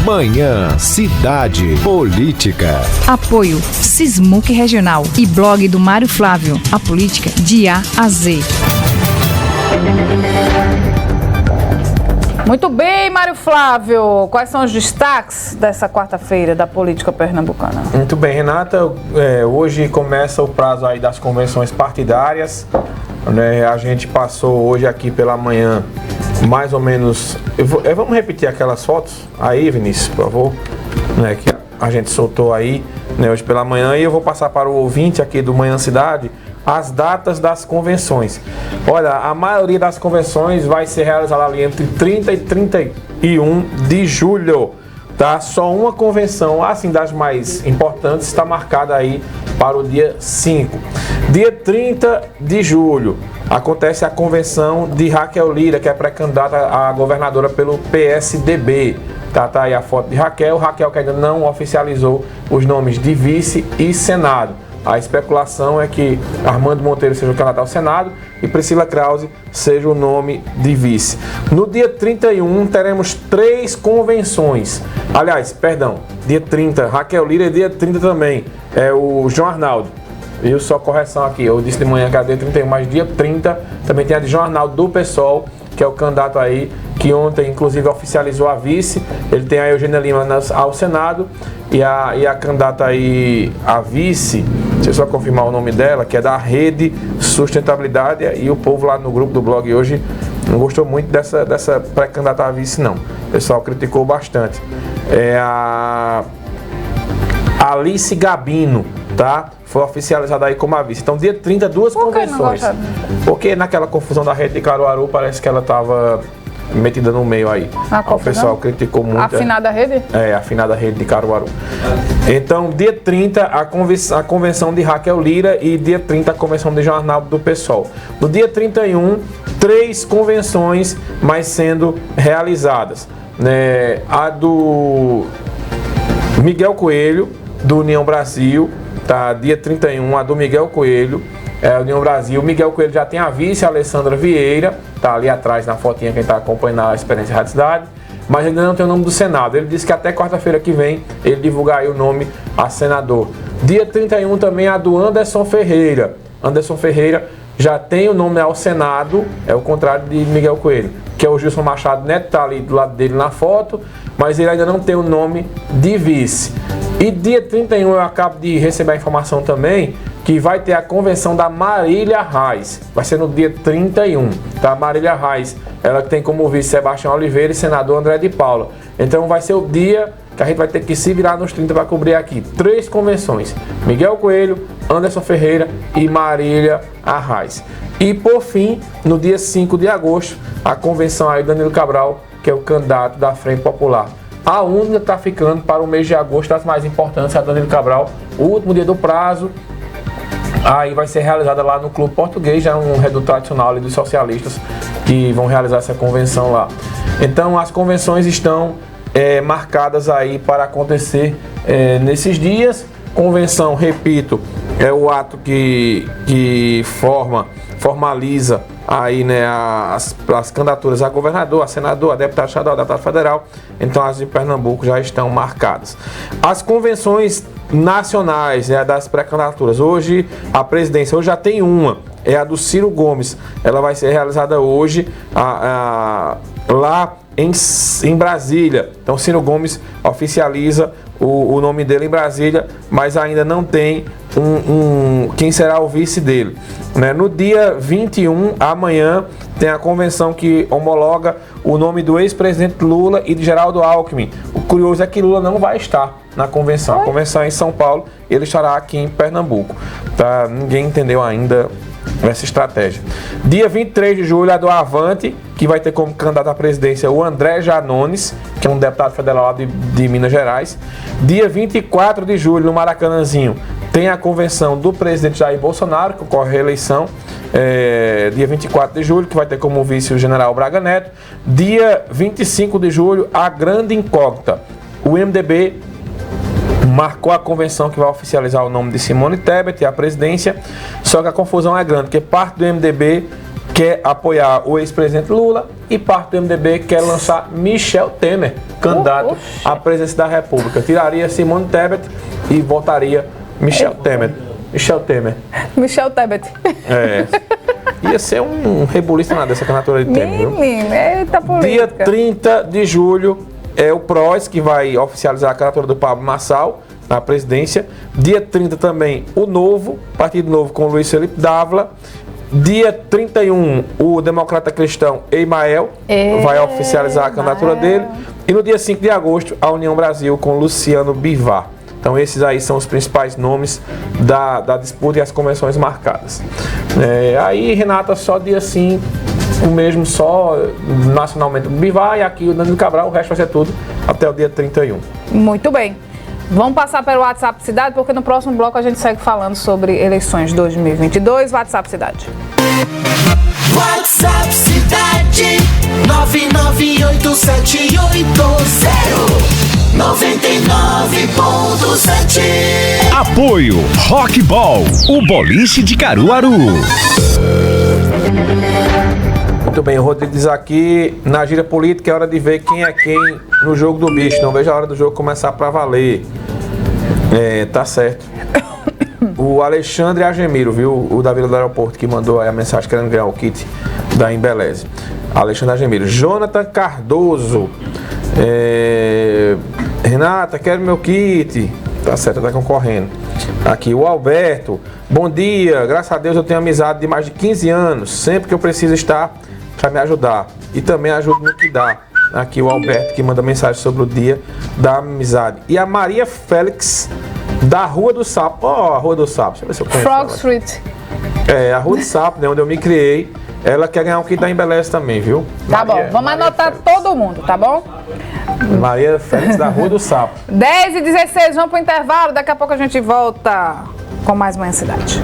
Manhã Cidade Política. Apoio Sismuc Regional e blog do Mário Flávio. A política de A a Z. Muito bem, Mário Flávio. Quais são os destaques dessa quarta-feira da política pernambucana? Muito bem, Renata. Hoje começa o prazo aí das convenções partidárias. A gente passou hoje aqui pela manhã mais ou menos... Vamos repetir aquelas fotos aí, Vinícius, por favor, que a gente soltou aí hoje pela manhã, e eu vou passar para o ouvinte aqui do Manhã Cidade as datas das convenções. Olha, a maioria das convenções vai ser realizada ali entre 30 e 31 de julho, tá? Só uma convenção, assim, das mais importantes, está marcada aí para o dia 5. Dia 30 de julho acontece a convenção de Raquel Lira, que é pré-candidata a governadora pelo PSDB. Tá aí a foto de Raquel que ainda não oficializou os nomes de vice e Senado. A especulação é que Armando Monteiro seja o candidato ao Senado e Priscila Krause seja o nome de vice. No dia 31 teremos 3 convenções. Aliás, dia 30, Raquel Lira, e dia 30 também é o João Arnaldo. Viu? Só correção aqui, eu disse de manhã que era dia 31, mas dia 30 também tem a de João Arnaldo do PSOL, que é o candidato aí, que ontem inclusive oficializou a vice. Ele tem a Eugênia Lima ao Senado e a candidata aí, a vice, deixa eu só confirmar o nome dela, que é da Rede Sustentabilidade, e o povo lá no grupo do blog hoje não gostou muito dessa pré-candidata a vice, não. O pessoal criticou bastante. É a Alice Gabino, tá? Foi oficializada aí como a vice. Então, dia 30, 2 convenções. Porque naquela confusão da rede de Caruaru, parece que ela estava metida no meio aí. O pessoal criticou muito. Afinada rede? Afinada rede de Caruaru. Então, dia 30, a convenção de Raquel Lira, e dia 30, a convenção de João Arnaldo do PSOL. No dia 31, 3 convenções mais sendo realizadas. A do Miguel Coelho, do União Brasil, tá? Dia 31, a do Miguel Coelho, União Brasil. Miguel Coelho já tem a vice, a Alessandra Vieira, tá ali atrás na fotinha, quem está acompanhando a experiência Rádio Cidade, mas ainda não tem o nome do Senado. Ele disse que até quarta-feira que vem ele divulgar aí o nome a senador. Dia 31 também a do Anderson Ferreira. Anderson Ferreira já tem o nome ao Senado, é o contrário de Miguel Coelho, que é o Gilson Machado Neto, tá ali do lado dele na foto, mas ele ainda não tem o nome de vice. E dia 31 eu acabo de receber a informação também que vai ter a convenção da Marília Reis. Vai ser no dia 31, tá? Marília Reis, ela que tem como vice Sebastião Oliveira e senador André de Paula. Então vai ser o dia que a gente vai ter que se virar nos 30 para cobrir aqui 3 convenções: Miguel Coelho, Anderson Ferreira e Marília Reis. E por fim, no dia 5 de agosto, a convenção aí do Danilo Cabral, que é o candidato da Frente Popular. A única está ficando para o mês de agosto, das mais importantes, a Danilo Cabral, o último dia do prazo. Aí vai ser realizada lá no Clube Português, já é um reduto tradicional ali dos socialistas que vão realizar essa convenção lá. Então as convenções estão marcadas aí para acontecer nesses dias. Convenção, repito, é o ato que formaliza aí, as candidaturas a governador, a senador, a deputado estadual, a deputado federal. Então as de Pernambuco já estão marcadas. As convenções nacionais, das pré-candidaturas, hoje a presidência já tem uma, é a do Ciro Gomes. Ela vai ser realizada hoje lá em Brasília. Então Ciro Gomes oficializa o nome dele em Brasília, mas ainda não tem quem será o vice dele. No dia 21, amanhã, tem a convenção que homologa o nome do ex-presidente Lula e de Geraldo Alckmin. O curioso é que Lula não vai estar na convenção. A convenção é em São Paulo, ele estará aqui em Pernambuco. Tá? Ninguém entendeu ainda essa estratégia. Dia 23 de julho, a do Avante, que vai ter como candidato à presidência o André Janones, que é um deputado federal lá de Minas Gerais. Dia 24 de julho, no Maracanãzinho, tem a convenção do presidente Jair Bolsonaro, que ocorre a reeleição, dia 24 de julho, que vai ter como vice o general Braga Neto. Dia 25 de julho, a grande incógnita. O MDB marcou a convenção que vai oficializar o nome de Simone Tebet e a presidência, só que a confusão é grande, porque parte do MDB quer apoiar o ex-presidente Lula e parte do MDB quer lançar Michel Temer, candidato à presidência da República. Tiraria Simone Tebet e votaria Michel Temer. Michel Temer. Ia ser um rebuliço nada dessa candidatura de Temer. Menino, eita política. Dia 30 de julho é o PROS que vai oficializar a candidatura do Pablo Marçal na presidência. Dia 30 também o Novo, Partido Novo com Luiz Felipe Dávila. Dia 31, o democrata cristão Emael vai oficializar a candidatura dele. E no dia 5 de agosto, a União Brasil com Luciano Bivar. Então esses aí são os principais nomes da disputa e as convenções marcadas. Aí, Renata, só dia 5, o mesmo só nacionalmente o Bivar e aqui o Danilo Cabral, o resto vai ser tudo até o dia 31. Muito bem. Vamos passar pelo WhatsApp Cidade, porque no próximo bloco a gente segue falando sobre eleições 2022. WhatsApp Cidade. WhatsApp Cidade 998780999.7. Apoio Rockball, o boliche de Caruaru. Muito bem, o Rodrigo diz aqui, na gíria política é hora de ver quem é quem no jogo do bicho. Não vejo a hora do jogo começar pra valer. Tá certo. O Alexandre Agemiro, viu? O da Vila do Aeroporto, que mandou aí a mensagem querendo ganhar o kit da Embeleze. Alexandre Agemiro. Jonathan Cardoso. Renata, quero meu kit. Tá certo, tá concorrendo. Aqui, o Alberto. Bom dia, graças a Deus eu tenho amizade de mais de 15 anos. Sempre que eu preciso estar para me ajudar. E também ajudo no que dá. Aqui o Alberto que manda mensagem sobre o dia da amizade. E a Maria Félix da Rua do Sapo. Ó, a Rua do Sapo. Deixa eu ver se eu conheço. Frog Street. A Rua do Sapo, né, onde eu me criei. Ela quer ganhar um kit da Embeleze também, viu? Tá bom, vamos anotar todo mundo, tá bom? Maria Félix da Rua do Sapo. 10h16, vamos pro intervalo. Daqui a pouco a gente volta com mais Manhã Cidade.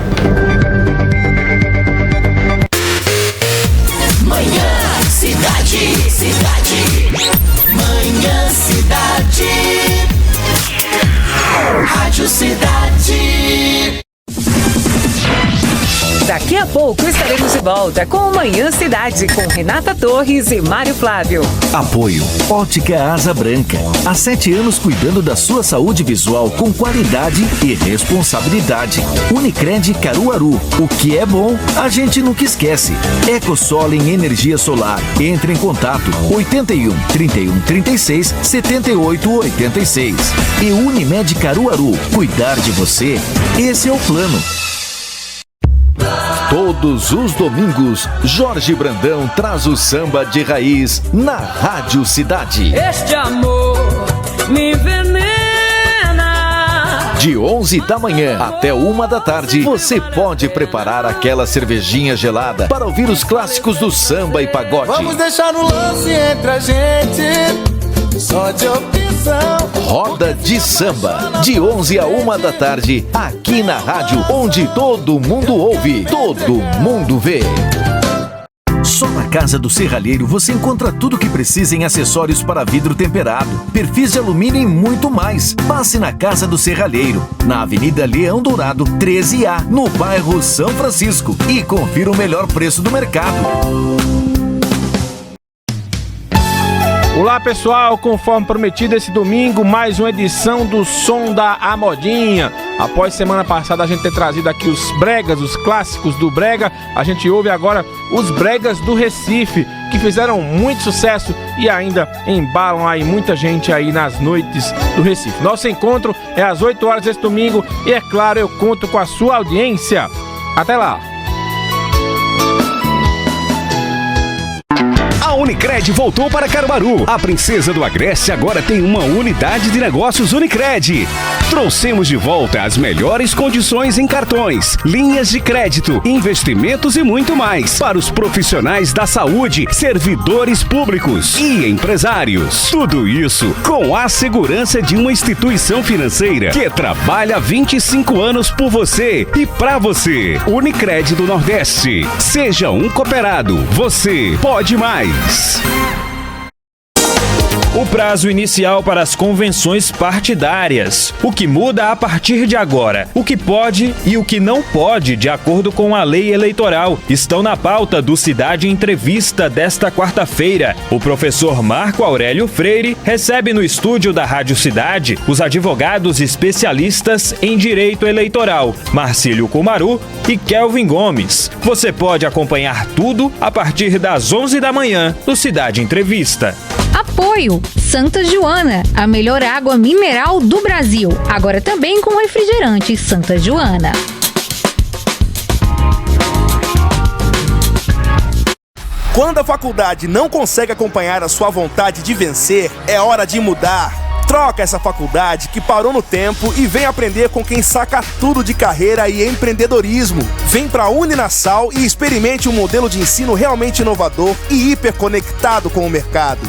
Manhã Cidade. Manhã Cidade. Rádio Cidade. Daqui a pouco estaremos de volta com o Manhã Cidade, com Renata Torres e Mário Flávio. Apoio Ótica Asa Branca. Há 7 anos cuidando da sua saúde visual com qualidade e responsabilidade. Unicred Caruaru. O que é bom, a gente nunca esquece. EcoSol em energia solar. Entre em contato 81 31 36 78 86. E Unimed Caruaru. Cuidar de você, esse é o plano. Todos os domingos, Jorge Brandão traz o samba de raiz na Rádio Cidade. Este amor me envenena. De 11 da manhã até 1 da tarde, você pode preparar aquela cervejinha gelada para ouvir os clássicos do samba e pagode. Vamos deixar no lance entre a gente. Só de opção. Roda de Samba, de 11 a 1 da tarde, aqui na rádio, onde todo mundo ouve, todo mundo vê. Só na Casa do Serralheiro você encontra tudo o que precisa em acessórios para vidro temperado, perfis de alumínio e muito mais. Passe na Casa do Serralheiro, na Avenida Leão Dourado, 13A, no bairro São Francisco, e confira o melhor preço do mercado. Olá pessoal, conforme prometido esse domingo, mais uma edição do Som da Amodinha. Após semana passada a gente ter trazido aqui os bregas, os clássicos do brega, a gente ouve agora os bregas do Recife, que fizeram muito sucesso e ainda embalam aí muita gente aí nas noites do Recife. Nosso encontro é às 8 horas desse domingo e é claro, eu conto com a sua audiência. Até lá! A Unicred voltou para Caruaru. A Princesa do Agreste agora tem uma unidade de negócios Unicred. Trouxemos de volta as melhores condições em cartões, linhas de crédito, investimentos e muito mais para os profissionais da saúde, servidores públicos e empresários. Tudo isso com a segurança de uma instituição financeira que trabalha há 25 anos por você e para você. Unicred do Nordeste. Seja um cooperado. Você pode mais. O prazo inicial para as convenções partidárias. O que muda a partir de agora? O que pode e o que não pode, de acordo com a lei eleitoral, estão na pauta do Cidade Entrevista desta quarta-feira. O professor Marco Aurélio Freire recebe no estúdio da Rádio Cidade os advogados especialistas em direito eleitoral, Marcílio Kumaru e Kelvin Gomes. Você pode acompanhar tudo a partir das 11 da manhã no Cidade Entrevista. Apoio Santa Joana, a melhor água mineral do Brasil. Agora também com refrigerante Santa Joana. Quando a faculdade não consegue acompanhar a sua vontade de vencer, é hora de mudar. Troca essa faculdade que parou no tempo e vem aprender com quem saca tudo de carreira e empreendedorismo. Vem pra Uninasal e experimente um modelo de ensino realmente inovador e hiperconectado com o mercado.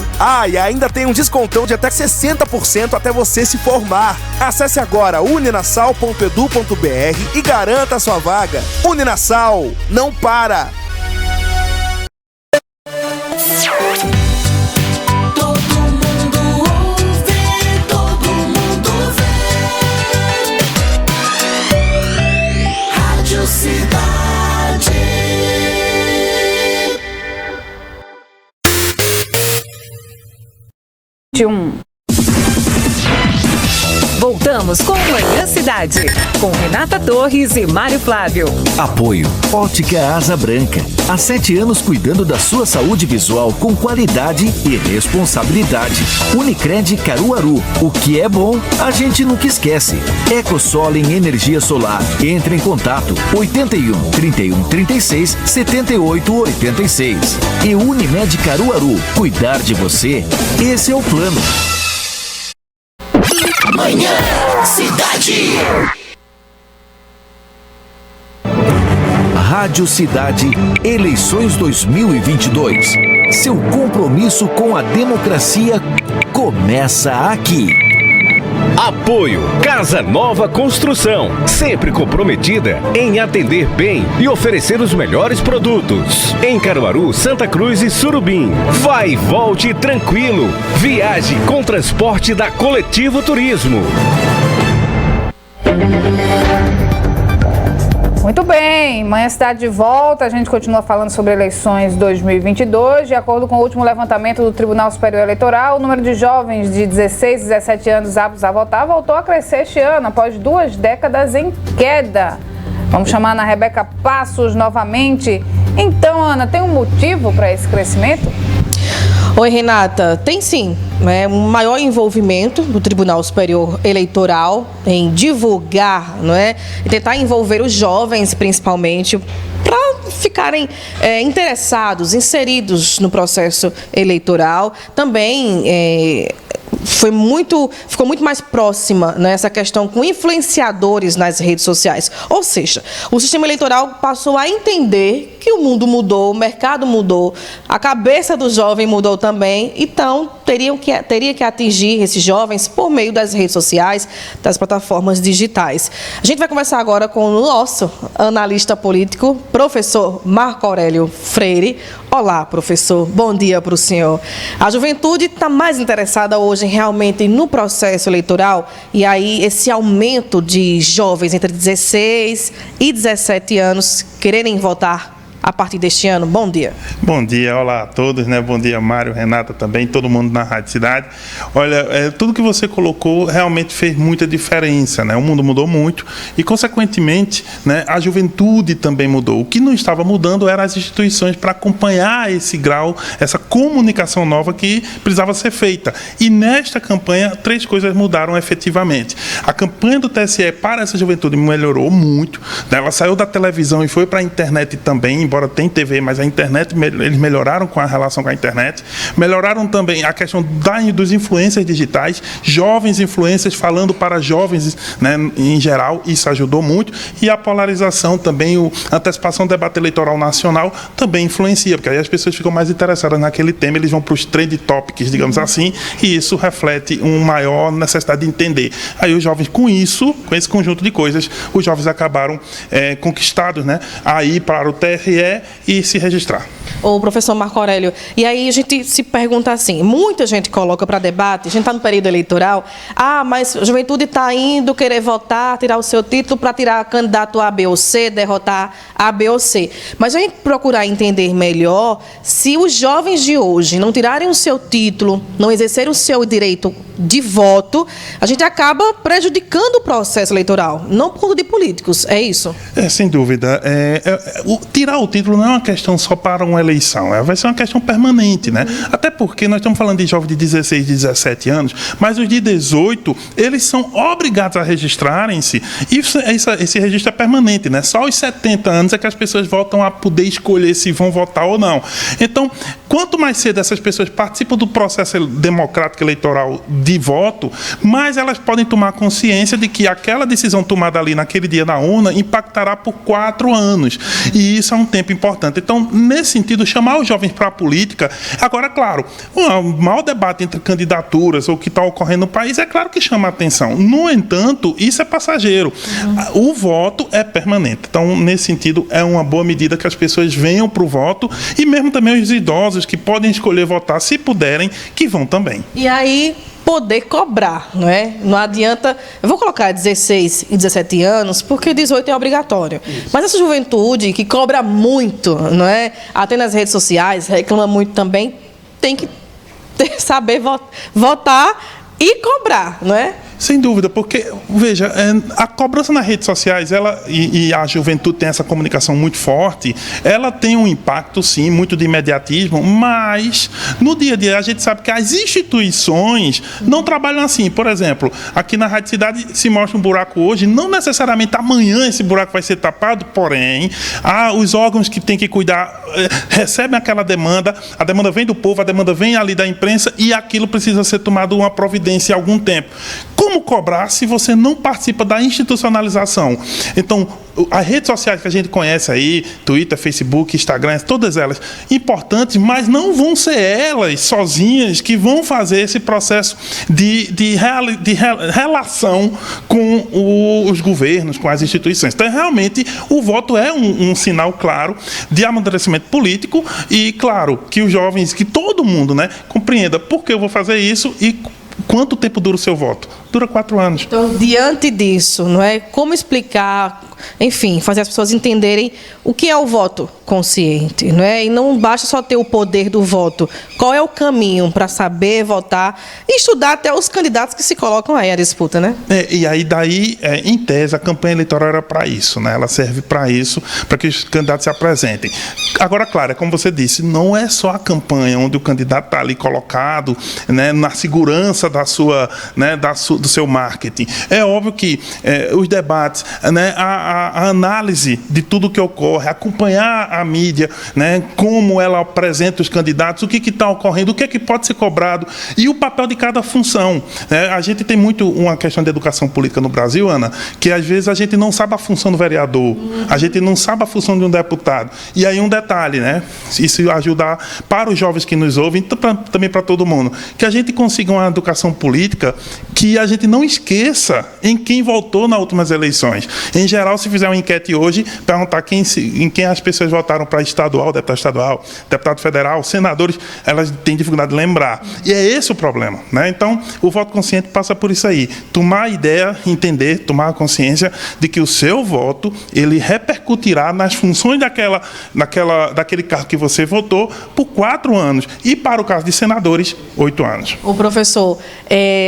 E ainda tem um descontão de até 60% até você se formar. Acesse agora uninasal.edu.br e garanta a sua vaga. Uninasal, não para! Voltamos com Manhã Cidade, com Renata Torres e Mário Flávio. Apoio Ótica Asa Branca. Há 7 anos cuidando da sua saúde visual com qualidade e responsabilidade. Unicred Caruaru. O que é bom, a gente nunca esquece. EcoSol em energia solar. Entre em contato 81 31 36 78 86. E Unimed Caruaru. Cuidar de você, esse é o plano. Manhã Cidade. Rádio Cidade, eleições 2022. Seu compromisso com a democracia começa aqui. Apoio Casa Nova Construção, sempre comprometida em atender bem e oferecer os melhores produtos. Em Caruaru, Santa Cruz e Surubim. Vai e volte tranquilo. Viaje com transporte da Coletivo Turismo. Muito bem, Manhã Cidade de volta, a gente continua falando sobre eleições 2022. De acordo com o último levantamento do Tribunal Superior Eleitoral, o número de jovens de 16 e 17 anos aptos a votar voltou a crescer este ano, após 2 décadas em queda. Vamos chamar a Ana Rebeca Passos novamente. Então, Ana, tem um motivo para esse crescimento? Oi, Renata. Tem sim, né? Um maior envolvimento do Tribunal Superior Eleitoral em divulgar, não é? E tentar envolver os jovens, principalmente, para ficarem interessados, inseridos no processo eleitoral. Também ficou muito mais próxima, né, essa questão com influenciadores nas redes sociais. Ou seja, o sistema eleitoral passou a entender que o mundo mudou, o mercado mudou, a cabeça do jovem mudou também, então teria que atingir esses jovens por meio das redes sociais, das plataformas digitais. A gente vai conversar agora com o nosso analista político, professor Marco Aurélio Freire. Olá, professor. Bom dia para o senhor. A juventude está mais interessada hoje realmente no processo eleitoral e aí esse aumento de jovens entre 16 e 17 anos quererem votar a partir deste ano. Bom dia. Bom dia, olá a todos, né? Bom dia, Mário, Renata também, todo mundo na Rádio Cidade. Olha, tudo que você colocou realmente fez muita diferença, né? O mundo mudou muito e, consequentemente, né, a juventude também mudou. O que não estava mudando eram as instituições para acompanhar esse grau, essa comunicação nova que precisava ser feita. E nesta campanha, 3 coisas mudaram efetivamente. A campanha do TSE para essa juventude melhorou muito, né? Ela saiu da televisão e foi para a internet também, embora tenha TV, mas a internet, eles melhoraram com a relação com a internet, melhoraram também a questão dos influencers digitais, jovens influencers falando para jovens, né, em geral, isso ajudou muito, e a polarização também, a antecipação do debate eleitoral nacional também influencia, porque aí as pessoas ficam mais interessadas naquele tema, eles vão para os trend topics, digamos assim, e isso reflete uma maior necessidade de entender. Aí os jovens, com esse conjunto de coisas, os jovens acabaram conquistados, né, a ir para o TRE é e se registrar. O professor Marco Aurélio, e aí a gente se pergunta assim, muita gente coloca para debate, a gente está no período eleitoral, mas a juventude está indo querer votar, tirar o seu título para tirar candidato A, B ou C, derrotar A, B ou C. Mas a gente procurar entender melhor, se os jovens de hoje não tirarem o seu título, não exercerem o seu direito de voto, a gente acaba prejudicando o processo eleitoral, não por conta de políticos, é isso? Sem dúvida. Tirar o título não é uma questão só para uma eleição, vai ser uma questão permanente, né? Até porque nós estamos falando de jovens de 16, 17 anos, mas os de 18, eles são obrigados a registrarem-se, e esse registro é permanente, né? Só aos 70 anos é que as pessoas voltam a poder escolher se vão votar ou não. Então, quanto mais cedo essas pessoas participam do processo democrático eleitoral de voto, mais elas podem tomar consciência de que aquela decisão tomada ali naquele dia na urna impactará por 4 anos. E isso é um tempo importante. Então, nesse sentido, chamar os jovens para a política. Agora, claro, o mau debate entre candidaturas ou o que está ocorrendo no país, é claro que chama a atenção. No entanto, isso é passageiro. O voto é permanente. Então, nesse sentido, é uma boa medida que as pessoas venham para o voto e mesmo também os idosos que podem escolher votar, se puderem, que vão também. E aí, poder cobrar, não é? Não adianta... Eu vou colocar 16 e 17 anos, porque 18 é obrigatório. Isso. Mas essa juventude que cobra muito, não é? Até nas redes sociais, reclama muito também, tem que saber votar e cobrar, não é? Sem dúvida, porque, veja, a cobrança nas redes sociais, e a juventude tem essa comunicação muito forte, ela tem um impacto, sim, muito de imediatismo, mas no dia a dia a gente sabe que as instituições não trabalham assim. Por exemplo, aqui na Rádio Cidade se mostra um buraco hoje, não necessariamente amanhã esse buraco vai ser tapado, porém, os órgãos que têm que cuidar recebem aquela demanda, a demanda vem do povo, a demanda vem ali da imprensa e aquilo precisa ser tomado uma providência há algum tempo. Como cobrar se você não participa da institucionalização? Então, as redes sociais que a gente conhece aí, Twitter, Facebook, Instagram, todas elas importantes, mas não vão ser elas sozinhas que vão fazer esse processo de relação com os governos, com as instituições. Então, realmente, o voto é um sinal claro de amadurecimento político e, claro, que os jovens, que todo mundo, né, compreenda por que eu vou fazer isso e quanto tempo dura o seu voto? Dura 4 anos. Então, diante disso, não é? Como explicar, enfim, fazer as pessoas entenderem o que é o voto consciente, não é? E não basta só ter o poder do voto. Qual é o caminho para saber votar e estudar até os candidatos que se colocam aí à disputa, né? E aí, em tese, a campanha eleitoral era para isso, né? Ela serve para isso, para que os candidatos se apresentem. Agora, claro, como você disse, não é só a campanha onde o candidato está ali colocado, né, na segurança da sua, né, do seu marketing. É óbvio que os debates, né, a análise de tudo que ocorre, acompanhar a mídia, né, como ela apresenta os candidatos, o que está ocorrendo, o que pode ser cobrado e o papel de cada função. A gente tem muito uma questão de educação política no Brasil, Ana, que às vezes a gente não sabe a função do vereador, a gente não sabe a função de um deputado. E aí um detalhe, né, isso ajudar para os jovens que nos ouvem, também para todo mundo, que a gente consiga uma educação política que a gente não esqueça em quem votou nas últimas eleições. Em geral, se fizer uma enquete hoje, perguntar em quem as pessoas votaram para estadual, deputado federal, senadores, elas têm dificuldade de lembrar. E é esse o problema, né? Então, o voto consciente passa por isso aí. Tomar a ideia, entender, tomar a consciência de que o seu voto, ele repercutirá nas funções daquele cargo que você votou por 4 anos. E para o caso de senadores, 8 anos. O professor,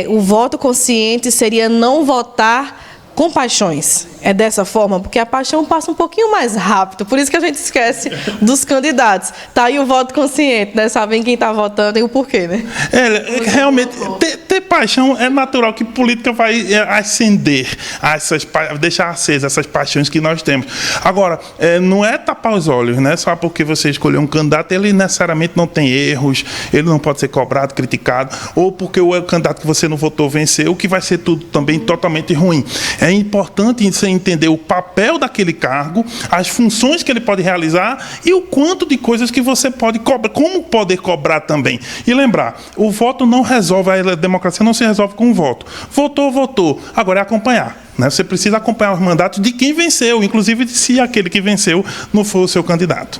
o voto consciente seria não votar com paixões. É dessa forma, porque a paixão passa um pouquinho mais rápido, por isso que a gente esquece dos candidatos. Tá aí o voto consciente, né? Sabem quem está votando e o porquê, né? Realmente, ter paixão é natural que política vai acender, deixar acesas essas paixões que nós temos. Agora, não é tapar os olhos, né? Só porque você escolheu um candidato, ele necessariamente não tem erros, ele não pode ser cobrado, criticado, ou porque o candidato que você não votou venceu, o que vai ser tudo também totalmente ruim. É importante você entender o papel daquele cargo, as funções que ele pode realizar e o quanto de coisas que você pode cobrar, como poder cobrar também. E lembrar, o voto não resolve, a democracia não se resolve com o voto. Votou. Agora é acompanhar. né? Você precisa acompanhar os mandatos de quem venceu, inclusive se aquele que venceu não for o seu candidato.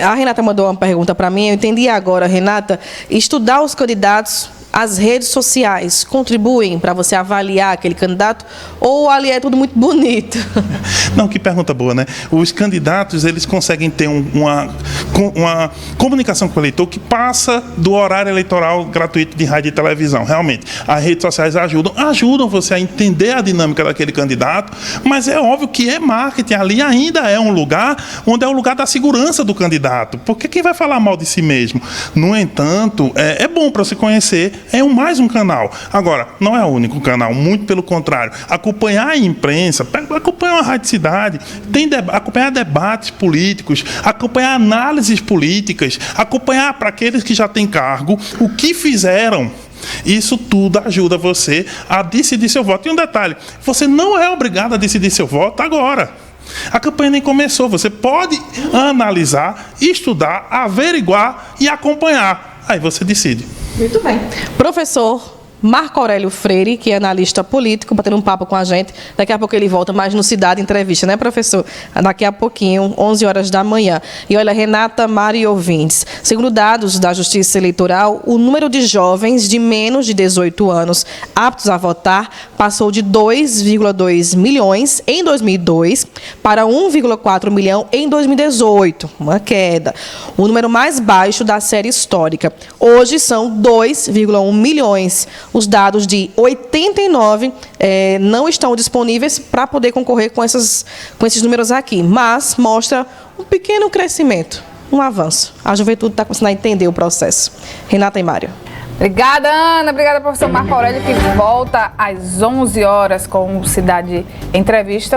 A Renata mandou uma pergunta para mim, eu entendi agora, Renata. Estudar os candidatos, as redes sociais, contribuem para você avaliar aquele candidato ou ali é tudo muito bonito? Não, que pergunta boa, né? Os candidatos, eles conseguem ter uma comunicação com o eleitor que passa do horário eleitoral gratuito de rádio e televisão. Realmente, as redes sociais ajudam você a entender a dinâmica daquele candidato, mas é óbvio que é marketing. Ali ainda é um lugar onde é o lugar da segurança do candidato, porque quem vai falar mal de si mesmo? No entanto, é bom para você conhecer, mais um canal. Agora, não é o único canal, muito pelo contrário. Acompanhar a imprensa, acompanhar uma rádio cidade, acompanhar debates políticos, acompanhar análises políticas, acompanhar para aqueles que já têm cargo, o que fizeram. Isso tudo ajuda você a decidir seu voto. E um detalhe, você não é obrigado a decidir seu voto agora. A campanha nem começou, você pode analisar, estudar, averiguar e acompanhar. Aí você decide. Muito bem. Professor Marco Aurélio Freire, que é analista político, batendo um papo com a gente. Daqui a pouco ele volta mais no Cidade Entrevista, né, professor? Daqui a pouquinho, 11 horas da manhã. E olha, Renata, Mário e ouvintes, segundo dados da Justiça Eleitoral, o número de jovens de menos de 18 anos aptos a votar passou de 2,2 milhões em 2002 para 1,4 milhão em 2018, uma queda. O número mais baixo da série histórica. Hoje são 2,1 milhões. Os dados de 89 não estão disponíveis para poder concorrer com esses números aqui, mas mostra um pequeno crescimento, um avanço. A juventude está começando a entender o processo. Renata e Mário. Obrigada, Ana. Obrigada, professor Marco Aurélio, que volta às 11 horas com o Cidade Entrevista.